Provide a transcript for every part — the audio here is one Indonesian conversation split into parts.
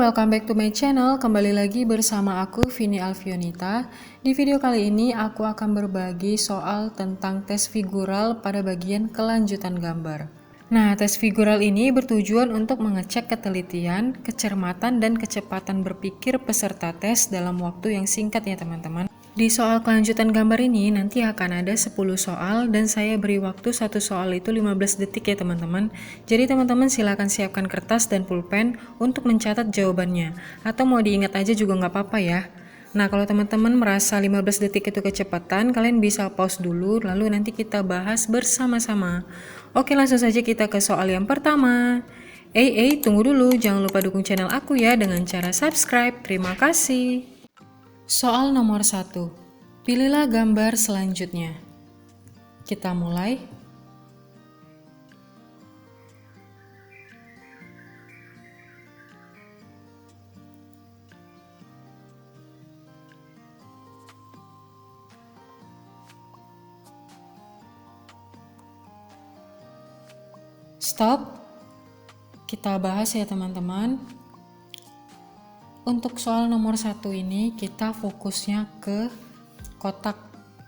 welcome back to my channel. Kembali lagi bersama aku, Vini Alfionita. Di video kali ini aku akan berbagi soal tentang tes figural pada bagian kelanjutan gambar. Nah, tes figural ini bertujuan untuk mengecek ketelitian, kecermatan, dan kecepatan berpikir peserta tes dalam waktu yang singkat ya teman-teman. Di soal kelanjutan gambar ini nanti akan ada 10 soal dan saya beri waktu satu soal itu 15 detik ya teman-teman. Jadi teman-teman silakan siapkan kertas dan pulpen untuk mencatat jawabannya. Atau mau diingat aja juga nggak apa-apa ya. Nah kalau teman-teman merasa 15 detik itu kecepatan, kalian bisa pause dulu lalu nanti kita bahas bersama-sama. Oke, langsung saja kita ke soal yang pertama. Tunggu dulu, jangan lupa dukung channel aku ya dengan cara subscribe. Terima kasih. Soal nomor 1. Pilihlah gambar selanjutnya. Kita mulai. Stop. Kita bahas ya teman-teman. Untuk soal nomor 1 ini kita fokusnya ke kotak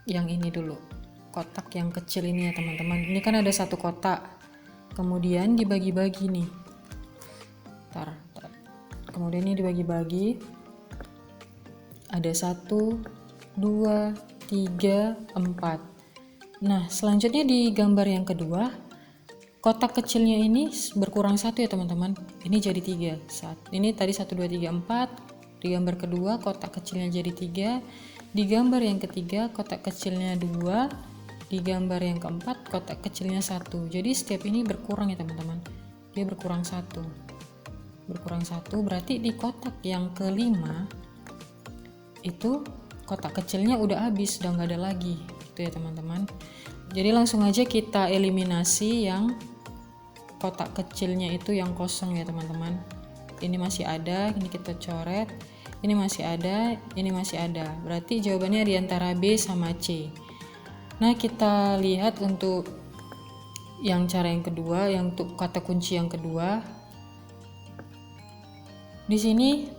yang ini dulu. Kotak yang kecil ini ya teman-teman. Ini kan ada satu kotak. Kemudian dibagi-bagi nih. Kemudian ini dibagi-bagi. Ada 1, 2, 3, 4. Nah, selanjutnya di gambar yang kedua, kotak kecilnya ini berkurang 1 ya teman-teman. Ini jadi 3. Ini tadi 1, 2, 3, 4. Di gambar kedua kotak kecilnya jadi 3. Di gambar yang ketiga kotak kecilnya 2. Di gambar yang keempat kotak kecilnya 1. Jadi setiap ini berkurang ya teman-teman. Dia berkurang 1. Berkurang 1 berarti di kotak yang kelima itu kotak kecilnya udah habis, udah nggak ada lagi. Gitu ya teman-teman. Jadi langsung aja kita eliminasi yang kotak kecilnya itu yang kosong ya teman-teman. Ini masih ada, ini kita coret. Ini masih ada, ini masih ada. Berarti jawabannya di antara B sama C. Nah, kita lihat untuk yang cara yang kedua, yang untuk kata kunci yang kedua. Di sini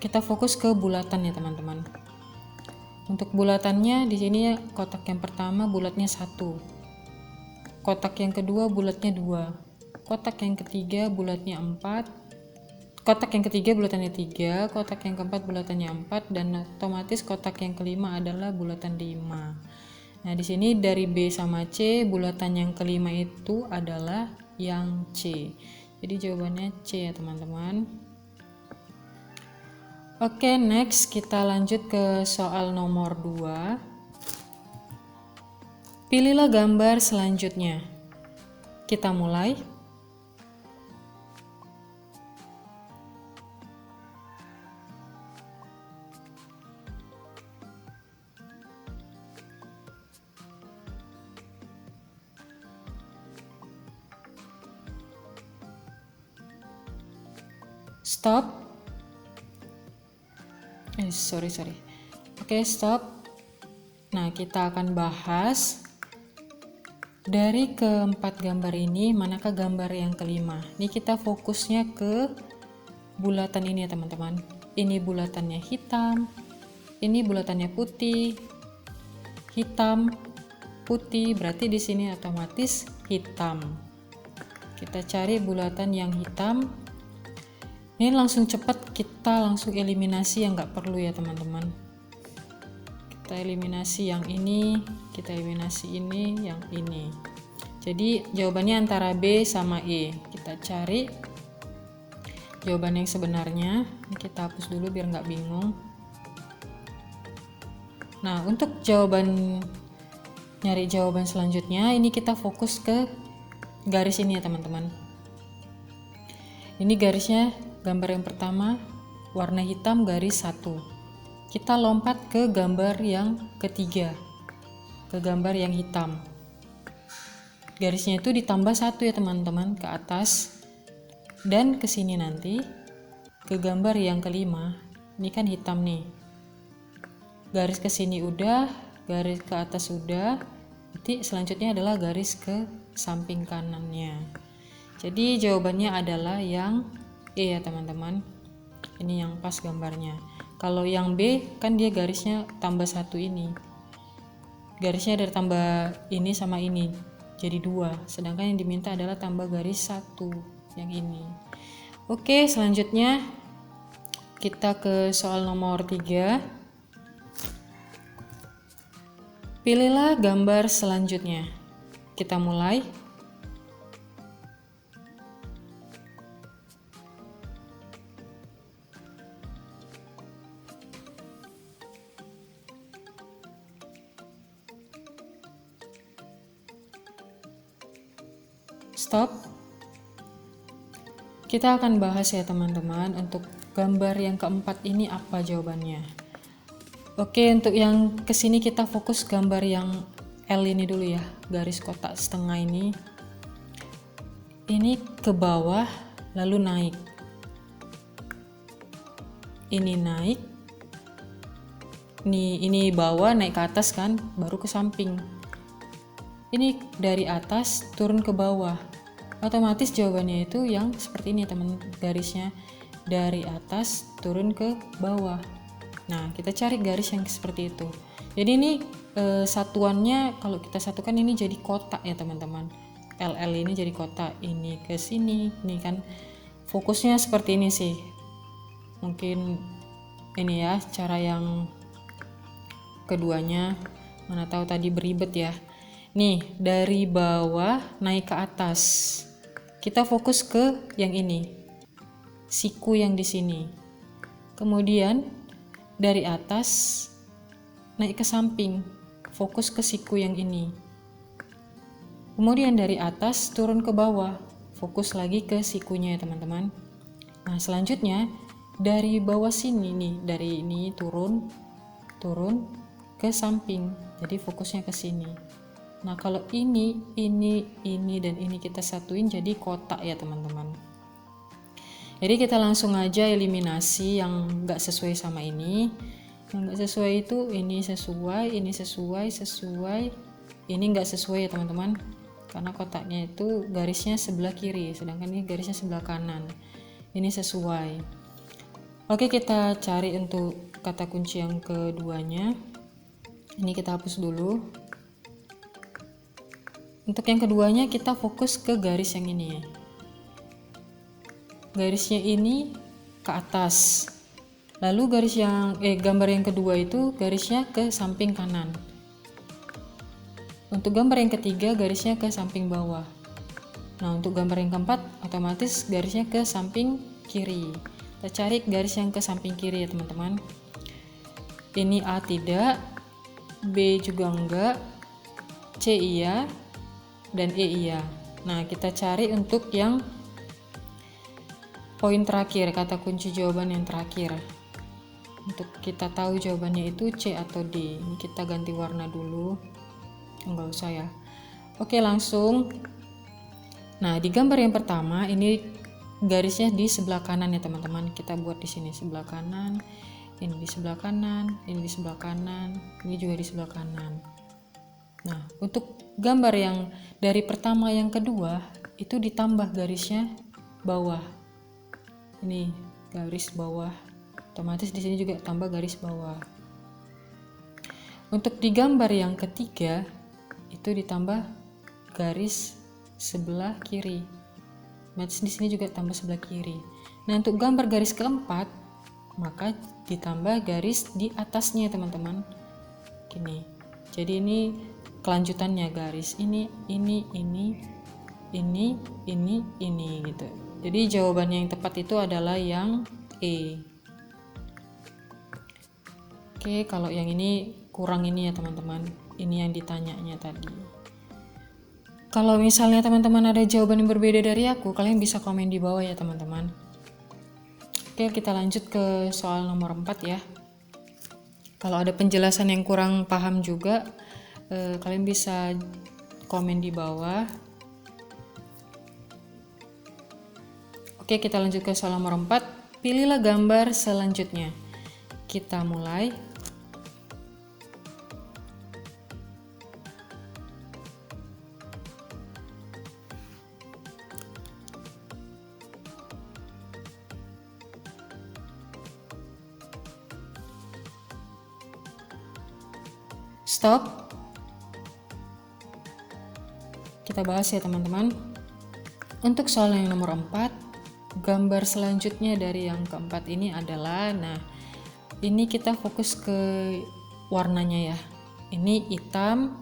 kita fokus ke bulatan ya teman-teman. Untuk bulatannya di sini kotak yang pertama bulatnya 1. Kotak yang kedua bulatnya 2. Kotak yang ketiga bulatnya 4. Kotak yang ketiga bulatannya 3, kotak yang keempat bulatannya 4 dan otomatis kotak yang kelima adalah bulatan 5. Nah, di sini dari B sama C bulatan yang kelima itu adalah yang C. Jadi jawabannya C ya teman-teman. Oke, next kita lanjut ke soal nomor 2. Pilihlah gambar selanjutnya. Kita mulai. Stop. Sorry. Oke, stop. Nah, kita akan bahas dari keempat gambar ini, manakah gambar yang kelima. Ini kita fokusnya ke bulatan ini ya teman-teman. Ini bulatannya hitam, ini bulatannya putih, hitam, putih. Berarti di sini otomatis hitam. Kita cari bulatan yang hitam. Ini langsung cepat, kita langsung eliminasi yang nggak perlu ya teman-teman. Kita eliminasi yang ini, kita eliminasi ini, yang ini. Jadi jawabannya antara B sama E. Kita cari jawaban yang sebenarnya. Ini kita hapus dulu biar nggak bingung. Nah, untuk nyari jawaban selanjutnya, ini kita fokus ke garis ini ya teman-teman. Ini garisnya. Gambar yang pertama warna hitam garis 1. Kita lompat ke gambar yang ketiga, ke gambar yang hitam. Garisnya itu ditambah 1 ya teman-teman ke atas dan ke sini nanti ke gambar yang kelima. Ini kan hitam nih. Garis ke sini udah, garis ke atas udah. Nanti selanjutnya adalah garis ke samping kanannya. Jadi jawabannya adalah yang E ya teman-teman. Ini yang pas gambarnya. Kalau yang B kan dia garisnya tambah 1 ini. Garisnya dari tambah ini sama ini jadi 2. Sedangkan yang diminta adalah tambah garis 1 yang ini. Oke, selanjutnya kita ke soal nomor 3. Pilihlah gambar selanjutnya. Kita mulai. Stop. Kita akan bahas ya teman-teman, untuk gambar yang keempat ini apa jawabannya. Oke, untuk yang kesini kita fokus gambar yang L ini dulu ya, garis kotak setengah ini. Ini ke bawah lalu naik. Ini naik. Ini bawah naik ke atas kan, baru ke samping. Ini dari atas turun ke bawah. Otomatis jawabannya itu yang seperti ini teman, garisnya dari atas turun ke bawah. Nah, kita cari garis yang seperti itu. Jadi ini satuannya kalau kita satukan ini jadi kotak ya teman-teman. LL ini jadi kotak, ini ke sini, ini kan fokusnya seperti ini sih. Mungkin ini ya cara yang keduanya, mana tahu tadi beribet ya. Nih, dari bawah naik ke atas. Kita fokus ke yang ini. Siku yang di sini. Kemudian dari atas naik ke samping. Fokus ke siku yang ini. Kemudian dari atas turun ke bawah. Fokus lagi ke sikunya ya teman-teman. Nah, selanjutnya dari bawah sini nih, dari ini turun ke samping. Jadi fokusnya ke sini. Nah, kalau ini dan ini kita satuin jadi kotak ya teman-teman. Jadi kita langsung aja eliminasi yang nggak sesuai sama ini. Yang nggak sesuai itu ini sesuai, ini nggak sesuai ya teman-teman. Karena kotaknya itu garisnya sebelah kiri, sedangkan ini garisnya sebelah kanan. Ini sesuai. Oke, kita cari untuk kata kunci yang keduanya. Ini kita hapus dulu. Untuk yang keduanya kita fokus ke garis yang ini. Garisnya ini ke atas. Lalu garis yang gambar yang kedua itu garisnya ke samping kanan. Untuk gambar yang ketiga garisnya ke samping bawah. Nah, untuk gambar yang keempat otomatis garisnya ke samping kiri. Kita cari garis yang ke samping kiri ya teman-teman. Ini A tidak, B juga enggak, C iya, dan E iya. Nah, kita cari untuk yang poin terakhir, kata kunci jawaban yang terakhir. Untuk kita tahu jawabannya itu C atau D. Ini kita ganti warna dulu. Enggak usah ya. Oke, langsung. Nah, di gambar yang pertama ini garisnya di sebelah kanan ya teman-teman. Kita buat di sini sebelah kanan, ini di sebelah kanan, ini di sebelah kanan, ini juga di sebelah kanan. Nah, untuk gambar yang dari pertama yang kedua itu ditambah garisnya bawah. Ini garis bawah. Otomatis di sini juga tambah garis bawah. Untuk di gambar yang ketiga itu ditambah garis sebelah kiri. Otomatis di sini juga tambah sebelah kiri. Nah, untuk gambar garis keempat maka ditambah garis di atasnya teman-teman. Gini. Jadi ini kelanjutannya garis ini gitu. Jadi jawabannya yang tepat itu adalah yang E. Oke, kalau yang ini kurang ini ya teman-teman. Ini yang ditanyanya tadi. Kalau misalnya teman-teman ada jawaban yang berbeda dari aku, kalian bisa komen di bawah ya teman-teman. Oke, kita lanjut ke soal nomor 4 ya. Kalau ada penjelasan yang kurang paham juga, kalian bisa komen di bawah. Oke, kita lanjut ke soal nomor 4. Pilihlah gambar selanjutnya. Kita mulai. Stop. Kita bahas ya teman-teman. Untuk soal yang nomor 4, gambar selanjutnya dari yang keempat ini adalah, nah ini kita fokus ke warnanya ya. Ini hitam,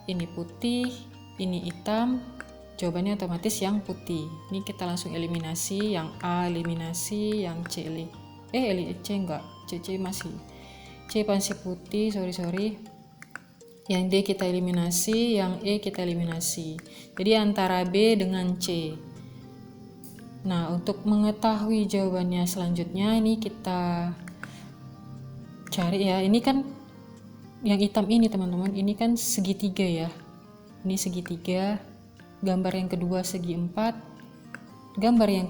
ini putih, ini hitam. Jawabannya otomatis yang putih. Ini kita langsung eliminasi, yang A eliminasi, yang C C enggak, C masih. C masih putih, sorry. Yang D kita eliminasi, yang E kita eliminasi. Jadi antara B dengan C. Nah, untuk mengetahui jawabannya selanjutnya ini kita cari ya. Ini kan yang hitam ini teman-teman, ini kan segitiga ya. Ini segitiga. Gambar yang kedua segi 4, gambar yang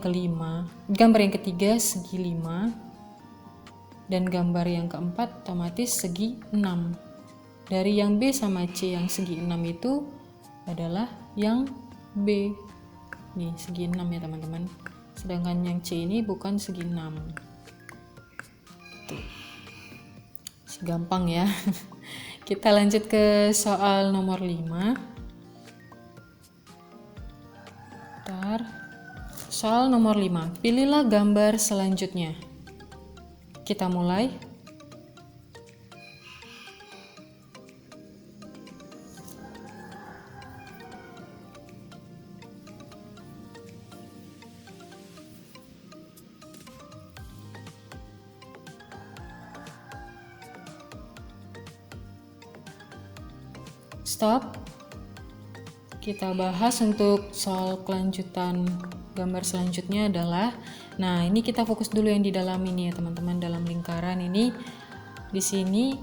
ketiga segi 5, dan gambar yang keempat otomatis segi 6. Dari yang B sama C yang segi 6 itu adalah yang B. Nih segi 6 ya teman-teman. Sedangkan yang C ini bukan segi 6. Tuh. Gampang ya. Kita lanjut ke soal nomor 5. Soal nomor 5. Pilihlah gambar selanjutnya. Kita mulai. Stop. Kita bahas untuk soal kelanjutan. Gambar selanjutnya adalah, nah ini kita fokus dulu yang di dalam ini ya teman-teman, dalam lingkaran ini. Di sini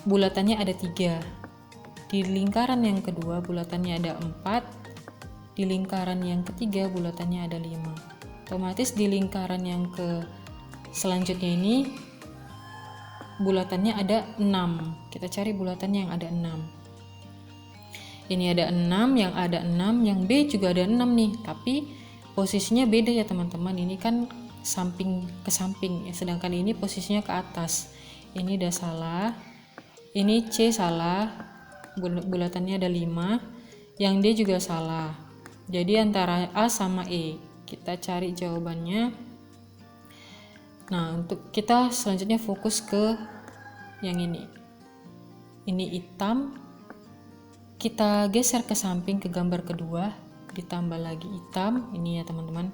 bulatannya ada 3. Di lingkaran yang kedua bulatannya ada 4. Di lingkaran yang ketiga bulatannya ada 5. Otomatis di lingkaran yang selanjutnya ini bulatannya ada 6. Kita cari bulatannya yang ada 6. Ini ada 6, yang ada 6, yang B juga ada 6 nih, tapi posisinya beda ya teman-teman. Ini kan samping ke samping ya, sedangkan ini posisinya ke atas. Ini udah salah. Ini C salah. Bulatannya ada 5. Yang D juga salah. Jadi antara A sama E. Kita cari jawabannya. Nah, untuk kita selanjutnya fokus ke yang ini. Ini hitam. Kita geser ke samping ke gambar kedua. Ditambah lagi hitam ini ya teman-teman.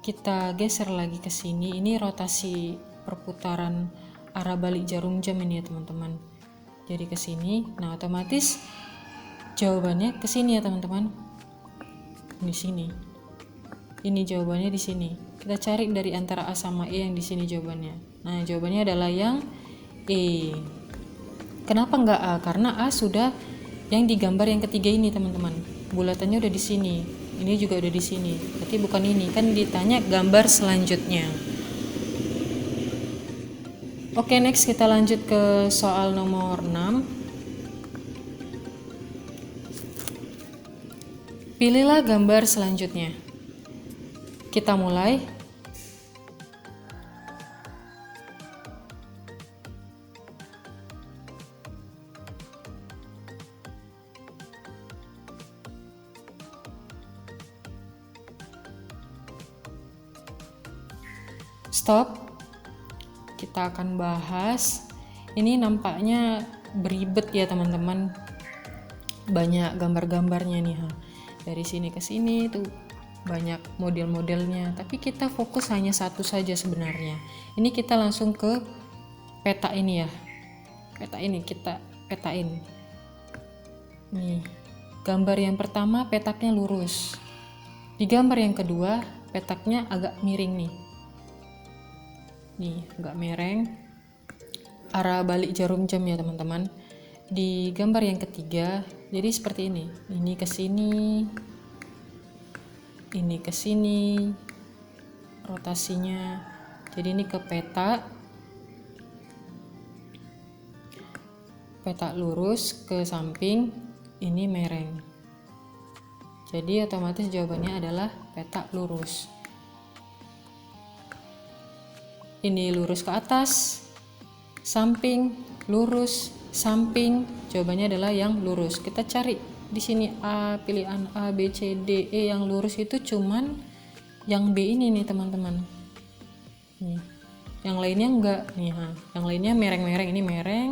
Kita geser lagi ke sini, ini rotasi perputaran arah balik jarum jam ini ya teman-teman. Jadi ke sini, nah otomatis jawabannya ke sini ya teman-teman. Di sini. Ini jawabannya di sini. Kita cari dari antara A sama E yang di sini jawabannya. Nah, jawabannya adalah yang E. Kenapa enggak A? Karena A sudah yang di gambar yang ketiga ini teman-teman. Bulatannya udah di sini, ini juga udah di sini, berarti bukan ini, kan ditanya gambar selanjutnya. Oke, next kita lanjut ke soal nomor 6. Pilihlah gambar selanjutnya. Kita mulai. Stop. Kita akan bahas. Ini nampaknya beribet ya teman-teman. Banyak gambar-gambarnya nih ha. Dari sini ke sini tuh banyak model-modelnya. Tapi kita fokus hanya satu saja sebenarnya. Ini kita langsung ke peta ini ya. Peta ini kita petain. Nih, gambar yang pertama petaknya lurus. Di gambar yang kedua petaknya agak miring nih. Nih agak mereng, arah balik jarum jam ya teman-teman. Di gambar yang ketiga jadi seperti ini ke sini, ini ke sini rotasinya. Jadi ini ke peta lurus ke samping, ini mereng. Jadi otomatis jawabannya adalah peta lurus. Ini lurus ke atas, samping, lurus, samping, jawabannya adalah yang lurus. Kita cari di sini pilihan A, B, C, D, E yang lurus itu cuman yang B ini nih teman-teman. Nih. Yang lainnya enggak nih, yang lainnya mereng-mereng, ini mereng,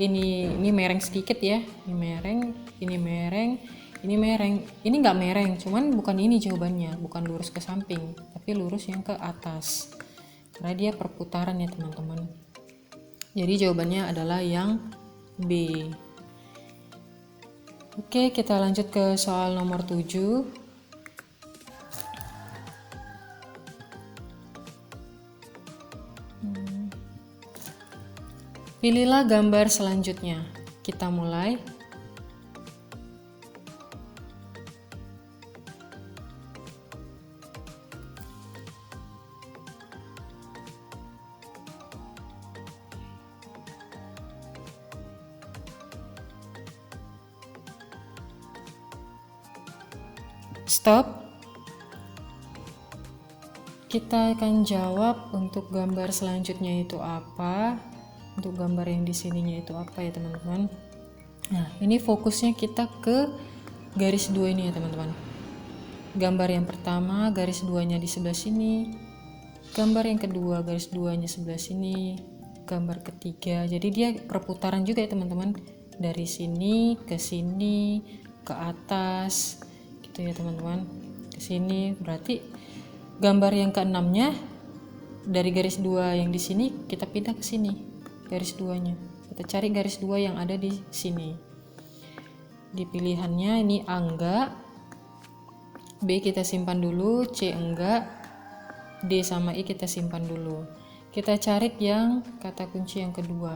ini mereng sedikit ya, ini mereng, ini mereng, ini mereng, ini enggak mereng, cuman bukan ini jawabannya, bukan lurus ke samping, tapi lurus yang ke atas, karena dia perputaran ya teman-teman. Jadi jawabannya adalah yang B. Oke, kita lanjut ke soal nomor 7. Pilihlah gambar selanjutnya. Kita mulai. Stop. Kita akan jawab untuk gambar selanjutnya itu apa. Untuk gambar yang di sininya itu apa ya teman-teman. Nah, ini fokusnya kita ke garis 2 ini ya teman-teman. Gambar yang pertama garis 2-nya di sebelah sini. Gambar yang kedua garis 2-nya sebelah sini. Gambar ketiga. Jadi dia perputaran juga ya teman-teman. Dari sini, ke atas. Gitu ya teman-teman. Ke sini berarti gambar yang ke-6-nya dari garis 2 yang di sini kita pindah ke sini. Garis 2-nya kita cari garis 2 yang ada di sini. Di pilihannya ini A enggak, B kita simpan dulu, C enggak, D sama E kita simpan dulu. Kita cari yang kata kunci yang kedua.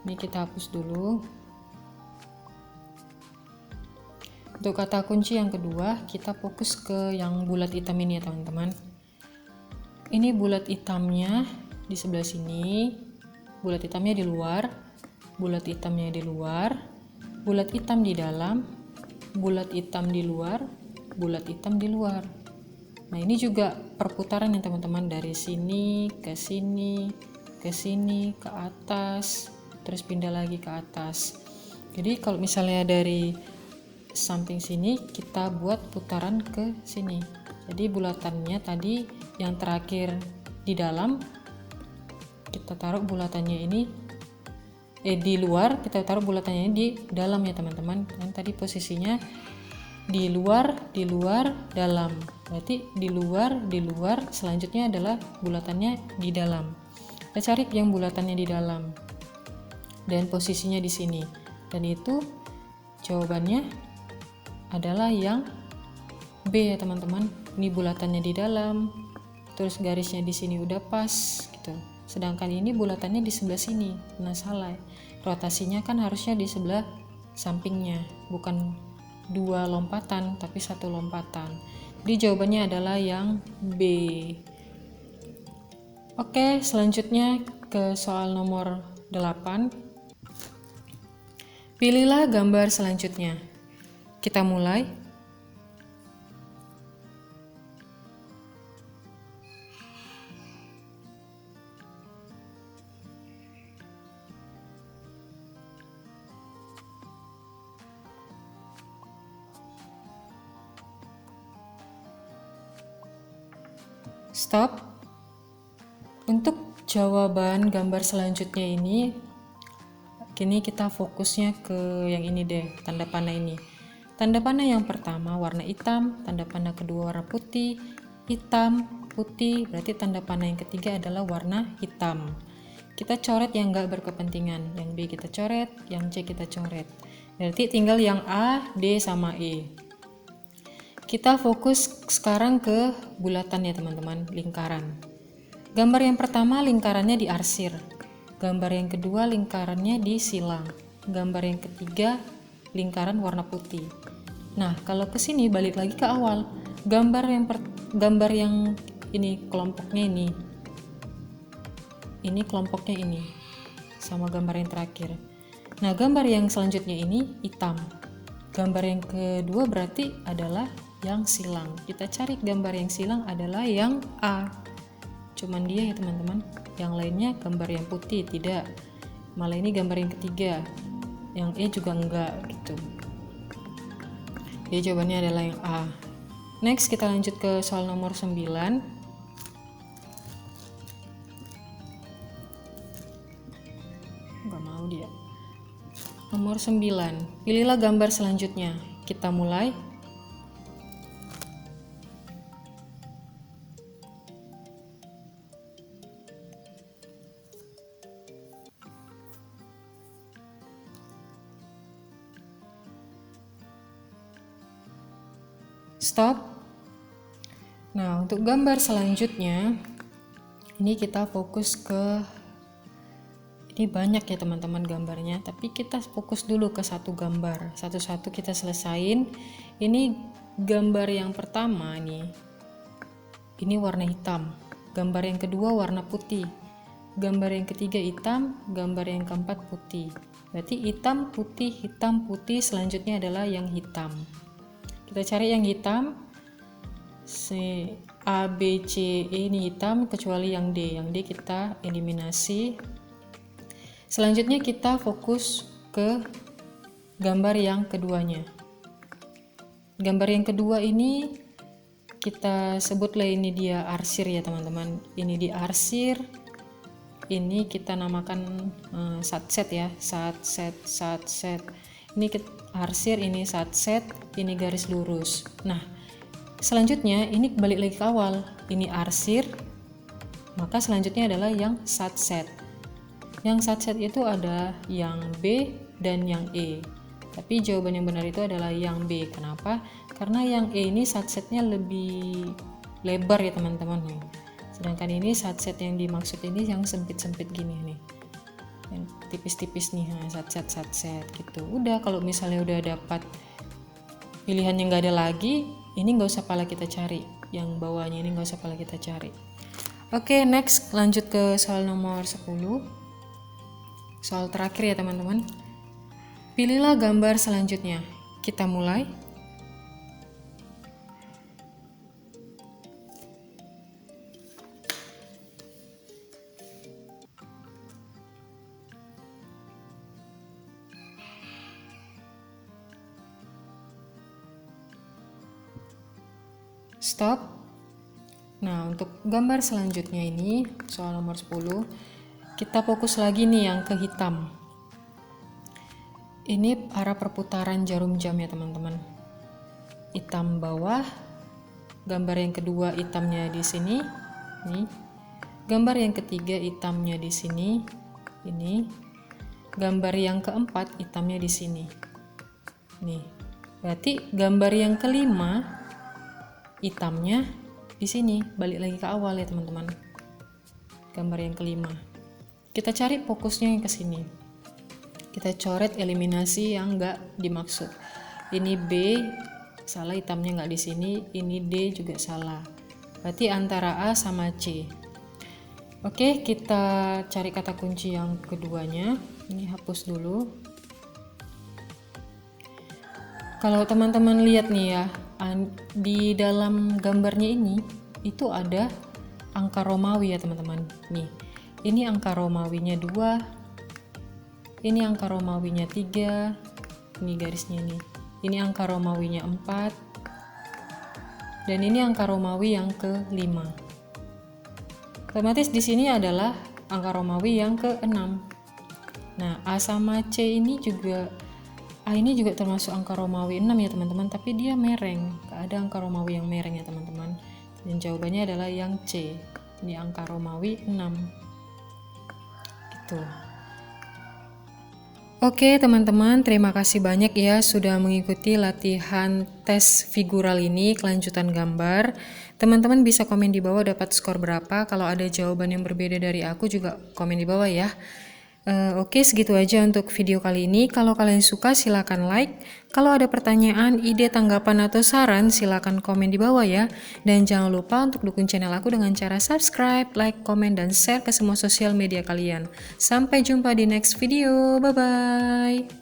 Ini kita hapus dulu. Untuk kata kunci yang kedua kita fokus ke yang bulat hitam ini ya teman-teman. Ini bulat hitamnya di sebelah sini. Bulat hitamnya di luar, bulat hitamnya di luar, bulat hitam di dalam, bulat hitam di luar, bulat hitam di luar. Nah, ini juga perputaran ya teman-teman, dari sini, ke sini, ke sini, ke atas, terus pindah lagi ke atas. Jadi kalau misalnya dari samping sini kita buat putaran ke sini. Jadi bulatannya tadi yang terakhir di dalam, kita taruh bulatannya ini di luar, kita taruh bulatannya ini di dalam ya teman-teman. Yang tadi posisinya di luar, dalam. Berarti di luar, selanjutnya adalah bulatannya di dalam. Kita cari yang bulatannya di dalam. Dan posisinya di sini. Dan itu jawabannya adalah yang B ya teman-teman. Ini bulatannya di dalam. Terus garisnya di sini udah pas gitu. Sedangkan ini bulatannya di sebelah sini. Nah, salah. Rotasinya kan harusnya di sebelah sampingnya, bukan 2 lompatan tapi 1 lompatan. Jadi jawabannya adalah yang B. Oke, selanjutnya ke soal nomor 8. Pilihlah gambar selanjutnya. Kita mulai. Stop. Untuk jawaban gambar selanjutnya ini, kini kita fokusnya ke yang ini deh, tanda panah ini. Tanda panah yang pertama warna hitam, tanda panah kedua warna putih, hitam, putih, berarti tanda panah yang ketiga adalah warna hitam. Kita coret yang enggak berkepentingan, yang B kita coret, yang C kita coret. Berarti tinggal yang A, D, sama E. Kita fokus sekarang ke bulatan ya teman-teman, lingkaran. Gambar yang pertama lingkarannya diarsir. Gambar yang kedua lingkarannya disilang. Gambar yang ketiga lingkaran warna putih. Nah, kalau ke sini balik lagi ke awal. Gambar yang ini kelompoknya ini. Ini kelompoknya ini. Sama gambar yang terakhir. Nah, gambar yang selanjutnya ini hitam. Gambar yang kedua berarti adalah yang silang. Kita cari gambar yang silang adalah yang A. Cuman dia ya teman-teman. Yang lainnya gambar yang putih, tidak. malah ini gambar yang ketiga, yang E juga enggak gitu. Jadi jawabannya adalah yang A. Next kita lanjut ke soal nomor 9. Enggak mau dia. Nomor 9. Pilihlah gambar selanjutnya. Kita mulai. Stop. Nah, untuk gambar selanjutnya ini kita fokus ke, ini banyak ya teman-teman gambarnya, tapi kita fokus dulu ke satu gambar, satu-satu kita selesain. Ini gambar yang pertama nih, ini warna hitam. Gambar yang kedua warna putih. Gambar yang ketiga hitam, gambar yang keempat putih. Berarti hitam, putih, selanjutnya adalah yang hitam. Kita cari yang hitam. A, B, C, E ini hitam kecuali yang D. Yang D kita eliminasi. Selanjutnya kita fokus ke gambar yang keduanya. Gambar yang kedua ini kita sebutlah ini dia arsir ya teman-teman. Ini di arsir. Ini kita namakan satset ya. Satset. Ini arsir, ini satset, ini garis lurus. Nah, selanjutnya ini balik lagi ke awal. Ini arsir, maka selanjutnya adalah yang satset. Yang satset itu ada yang B dan yang E. Tapi jawaban yang benar itu adalah yang B. Kenapa? Karena yang E ini satsetnya lebih lebar ya teman-teman. Sedangkan ini satset yang dimaksud ini yang sempit-sempit gini nih. Yang tipis-tipis nih, satset gitu. Udah, kalau misalnya udah dapat pilihan yang nggak ada lagi, ini nggak usah pala kita cari. Yang bawahnya ini nggak usah pala kita cari. Oke, next lanjut ke soal nomor 10. Soal terakhir ya teman-teman. Pilihlah gambar selanjutnya. Kita mulai. Stop. Nah, untuk gambar selanjutnya ini, soal nomor 10, kita fokus lagi nih yang ke hitam. Ini arah perputaran jarum jam ya teman-teman. Hitam bawah, gambar yang kedua hitamnya di sini, nih. Gambar yang ketiga hitamnya di sini, ini. Gambar yang keempat hitamnya di sini. Nih. Berarti gambar yang kelima hitamnya di sini, balik lagi ke awal ya teman-teman. Gambar yang kelima. Kita cari fokusnya yang ke sini. Kita coret eliminasi yang enggak dimaksud. Ini B salah, hitamnya enggak di sini. Ini D juga salah. Berarti antara A sama C. Oke, kita cari kata kunci yang keduanya. Ini hapus dulu. Kalau teman-teman lihat nih ya, di dalam gambarnya ini itu ada angka Romawi ya teman-teman. Nih, ini angka Romawinya 2, ini angka Romawinya 3, ini garisnya nih. Ini angka Romawinya 4, dan ini angka Romawi yang ke-5. Otomatis di sini adalah angka Romawi yang ke-6. Nah, A sama C ini juga, A ini juga termasuk angka Romawi 6 ya teman-teman, tapi dia mereng. Gak ada angka Romawi yang mereng ya teman-teman. Dan jawabannya adalah yang C. Ini angka Romawi 6. Gitu. Oke teman-teman, terima kasih banyak ya sudah mengikuti latihan tes figural ini, kelanjutan gambar. Teman-teman bisa komen di bawah dapat skor berapa. Kalau ada jawaban yang berbeda dari aku juga komen di bawah ya. Oke, segitu aja untuk video kali ini. Kalau kalian suka silahkan like. Kalau ada pertanyaan, ide, tanggapan, atau saran silahkan komen di bawah ya. Dan jangan lupa untuk dukung channel aku dengan cara subscribe, like, komen, dan share ke semua sosial media kalian. Sampai jumpa di next video. Bye-bye.